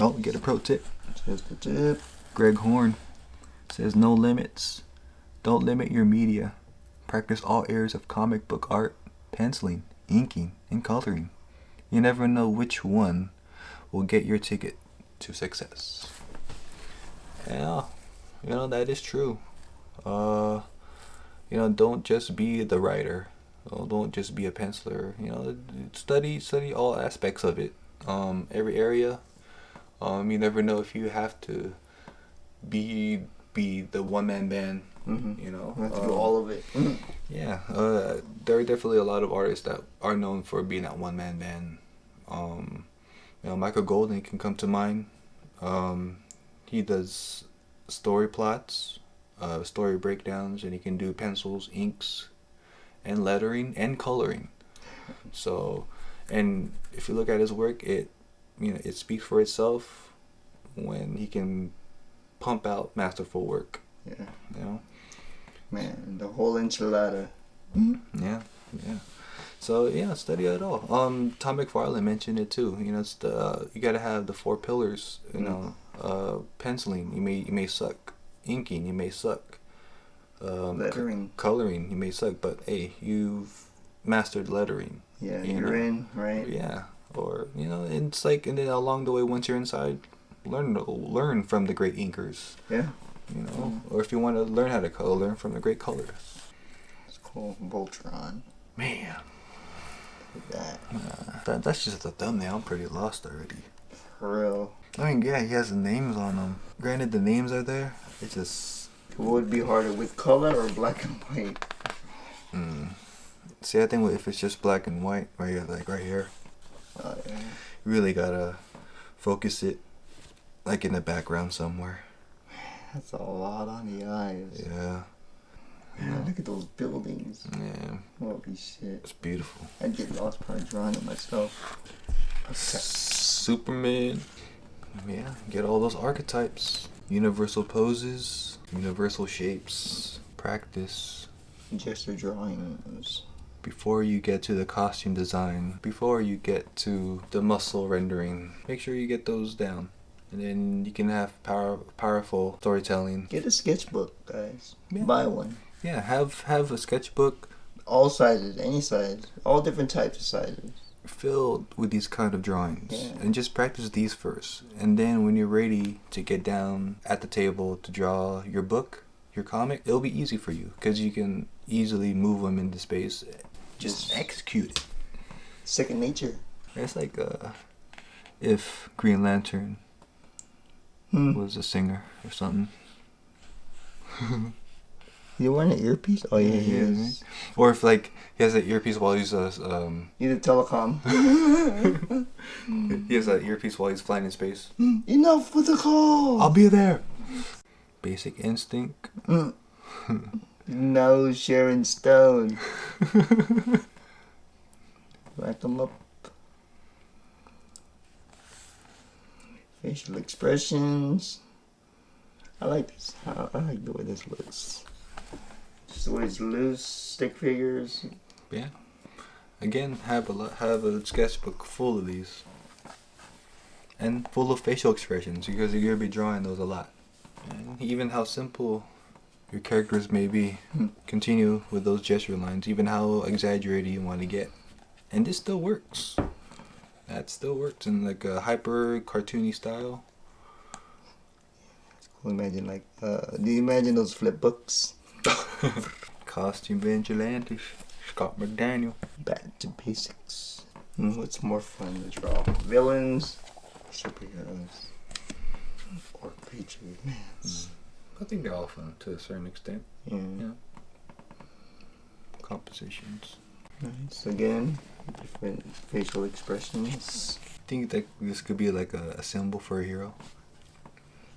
Speaker 1: Oh, get a pro tip.
Speaker 2: Just the tip.
Speaker 1: Greg Horn says no limits. Don't limit your media. Practice all areas of comic book art, penciling, inking, and coloring. You never know which one will get your ticket to success. Yeah, you know, that is true. You know, don't just be the writer. Don't just be a penciler. You know, study all aspects of it. Every area. You never know if you have to be the one-man band.
Speaker 2: Mm-hmm.
Speaker 1: You know,
Speaker 2: You have to do all of it.
Speaker 1: yeah, there are definitely a lot of artists that are known for being that one-man band. You know, Michael Golden can come to mind. He does story plots, story breakdowns, and he can do pencils, inks, and lettering and coloring. So, and if you look at his work, it speaks for itself when he can pump out masterful work.
Speaker 2: Yeah.
Speaker 1: You know.
Speaker 2: Man, the whole enchilada.
Speaker 1: Yeah. So yeah, study it all. Tom McFarlane mentioned it too. You know, it's you gotta have the 4 pillars. You know, penciling, you may suck. Inking, you may suck.
Speaker 2: Lettering.
Speaker 1: Coloring, you may suck. But hey, you've mastered lettering.
Speaker 2: Yeah,
Speaker 1: you
Speaker 2: you're
Speaker 1: know?
Speaker 2: in, right?
Speaker 1: Yeah, or you know, it's like, and then along the way, once you're inside, learn from the great inkers.
Speaker 2: Yeah.
Speaker 1: You know, or if you want to learn how to color, learn from the great colors.
Speaker 2: It's cool. Voltron.
Speaker 1: Man.
Speaker 2: Look at that.
Speaker 1: That's just the thumbnail. I'm pretty lost already.
Speaker 2: For real.
Speaker 1: I mean, yeah, he has the names on them. Granted, the names are there. It's just...
Speaker 2: What would be harder, with color or black and white?
Speaker 1: See, I think if it's just black and white, right here, like right here,
Speaker 2: Oh, yeah.
Speaker 1: you really gotta focus it, like in the background somewhere.
Speaker 2: That's a lot on the eyes.
Speaker 1: Yeah.
Speaker 2: Man, look at those buildings.
Speaker 1: Yeah.
Speaker 2: Holy shit.
Speaker 1: It's beautiful.
Speaker 2: I'd get lost probably drawing it myself. Okay.
Speaker 1: Superman. Yeah, get all those archetypes. Universal poses, universal shapes. Practice.
Speaker 2: Gesture drawings.
Speaker 1: Before you get to the costume design, before you get to the muscle rendering, make sure you get those down. And then you can have powerful storytelling.
Speaker 2: Get a sketchbook, guys.
Speaker 1: Yeah.
Speaker 2: Buy one.
Speaker 1: Yeah, have a sketchbook
Speaker 2: All sizes, any size. All different types of sizes.
Speaker 1: filled with these kind of drawings.
Speaker 2: Yeah.
Speaker 1: And just practice these first. And then when you're ready to get down at the table to draw your book, your comic, it'll be easy for you because you can easily move them into space. Just execute it.
Speaker 2: Second nature.
Speaker 1: It's like if Green Lantern was a singer or something.
Speaker 2: You wearing an earpiece? Oh, yeah, he
Speaker 1: Yeah,
Speaker 2: is.
Speaker 1: or if like he has an earpiece while he's
Speaker 2: Need a telecom.
Speaker 1: he has an earpiece while he's flying in space.
Speaker 2: Enough with the call.
Speaker 1: I'll be there. Basic Instinct.
Speaker 2: No, Sharon Stone. Rack them up. Facial expressions. I like this. I like the way this looks. Just the way it's loose, stick figures.
Speaker 1: Yeah. Again, have a sketchbook full of these, and full of facial expressions because you're gonna be drawing those a lot. And even how simple your characters may be, continue with those gesture lines. Even how exaggerated you want to get, and this still works. That still works in like a hyper cartoony style.
Speaker 2: Imagine like, do you imagine those flip books?
Speaker 1: Costume vigilantes, Scott McDaniel.
Speaker 2: Back to basics. What's more fun to draw? Villains, superheroes, or creatures?
Speaker 1: I think they're all fun to a certain extent.
Speaker 2: Yeah.
Speaker 1: Yeah. Compositions.
Speaker 2: Nice. Again, different facial expressions.
Speaker 1: I think that this could be like a symbol for a hero.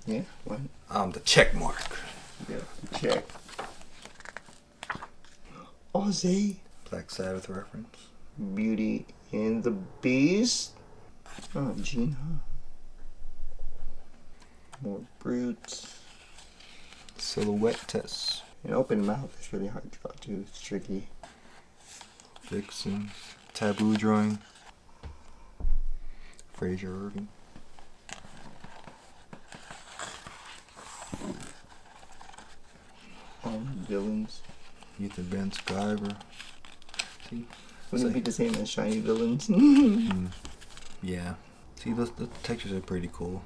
Speaker 2: Yeah. What?
Speaker 1: The check mark.
Speaker 2: Yeah. Check. Ozzy.
Speaker 1: Black Sabbath reference.
Speaker 2: Beauty and the Beast. Oh, Gina. More brute.
Speaker 1: Silhouette test.
Speaker 2: An open mouth is really hard to draw too. It's tricky.
Speaker 1: Vixen. Taboo drawing. Fraser Irving.
Speaker 2: Villains.
Speaker 1: Ethan Ben Skyver. See?
Speaker 2: Wouldn't it be the same as shiny villains?
Speaker 1: Yeah. See, those the textures are pretty cool.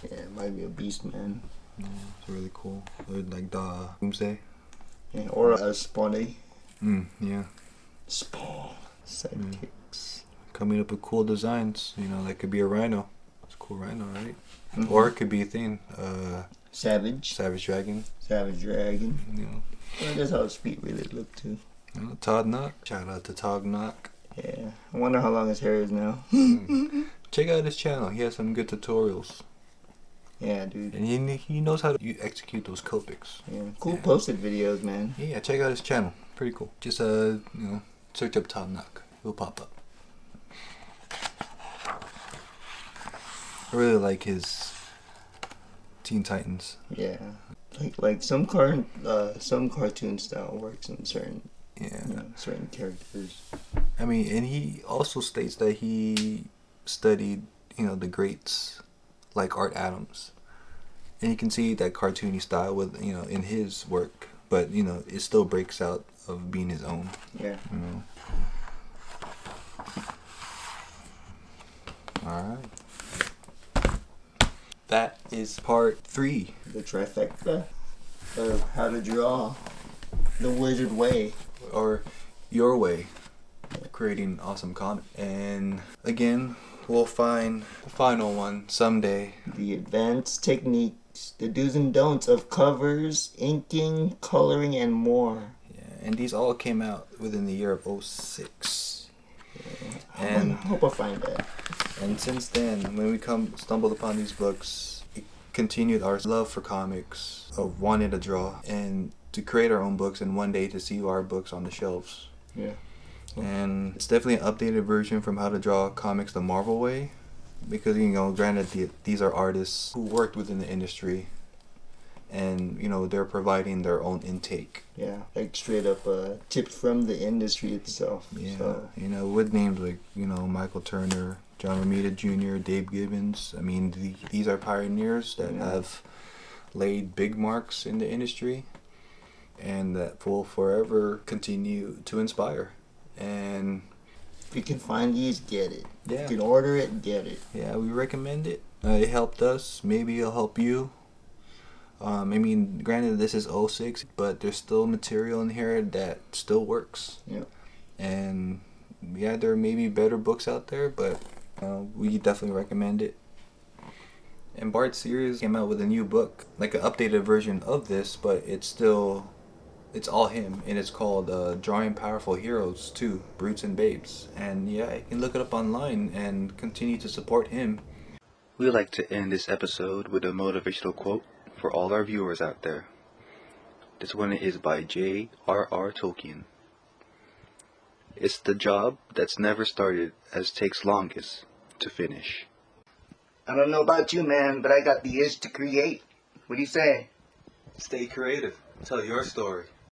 Speaker 2: Yeah, it might be a beast man.
Speaker 1: Yeah, it's really cool. Or like the Doomsday.
Speaker 2: Yeah, or a Spawny.
Speaker 1: Yeah.
Speaker 2: Spawn. Sidekicks.
Speaker 1: Coming up with cool designs. You know, that could be a rhino. It's a cool rhino, right? Or it could be a thing.
Speaker 2: Savage.
Speaker 1: Savage Dragon.
Speaker 2: Savage Dragon.
Speaker 1: You know.
Speaker 2: Well, that's how his feet really look too.
Speaker 1: Todd Knock. Shout out to Todd Knock.
Speaker 2: Yeah. I wonder how long his hair is now.
Speaker 1: Check out his channel. He has some good tutorials.
Speaker 2: Yeah, dude.
Speaker 1: And he knows how to execute those Copics.
Speaker 2: Yeah. Cool posted videos, man.
Speaker 1: Yeah, check out his channel. Pretty cool. Just search up Todd Knock. He'll pop up. I really like his Teen Titans.
Speaker 2: Yeah. Like some cartoon style works in certain certain characters.
Speaker 1: I mean, and he also states that he studied, the greats like Art Adams. And you can see that cartoony style with, in his work, but it still breaks out of being his own.
Speaker 2: Yeah.
Speaker 1: Alright. That is part 3.
Speaker 2: The trifecta of how to draw the wizard way.
Speaker 1: Or your way of creating awesome comic. And again, we'll find the final one someday.
Speaker 2: The advanced techniques, the do's and don'ts of covers, inking, coloring, and more.
Speaker 1: Yeah, And these all came out within the year of 06.
Speaker 2: I hope I find that.
Speaker 1: And since then, when we stumbled upon these books, it continued our love for comics, of wanting to draw, and to create our own books, and one day to see our books on the shelves.
Speaker 2: Yeah.
Speaker 1: And it's definitely an updated version from how to draw comics the Marvel way. Because, granted, these are artists who worked within the industry. And, they're providing their own intake.
Speaker 2: Yeah, like straight up tipped from the industry itself.
Speaker 1: Yeah,
Speaker 2: So.
Speaker 1: with names like, Michael Turner, John Romita Jr., Dave Gibbons. I mean, these are pioneers that have laid big marks in the industry and that will forever continue to inspire. And
Speaker 2: if you can find these, get it.
Speaker 1: Yeah.
Speaker 2: If you can order it, get it.
Speaker 1: Yeah, we recommend it. It helped us. Maybe it'll help you. Granted, this is 06, but there's still material in here that still works.
Speaker 2: Yeah.
Speaker 1: And yeah, there may be better books out there, but we definitely recommend it. And Bart's series came out with a new book, like an updated version of this, but it's all him, and it's called Drawing Powerful Heroes 2, Brutes and Babes. And yeah, you can look it up online and continue to support him.
Speaker 3: We'd like to end this episode with a motivational quote for all our viewers out there. This one is by J.R.R. Tolkien. It's the job that's never started as takes longest to finish.
Speaker 2: I don't know about you, man, but I got the itch to create. What do you say?
Speaker 1: Stay creative. Tell your story.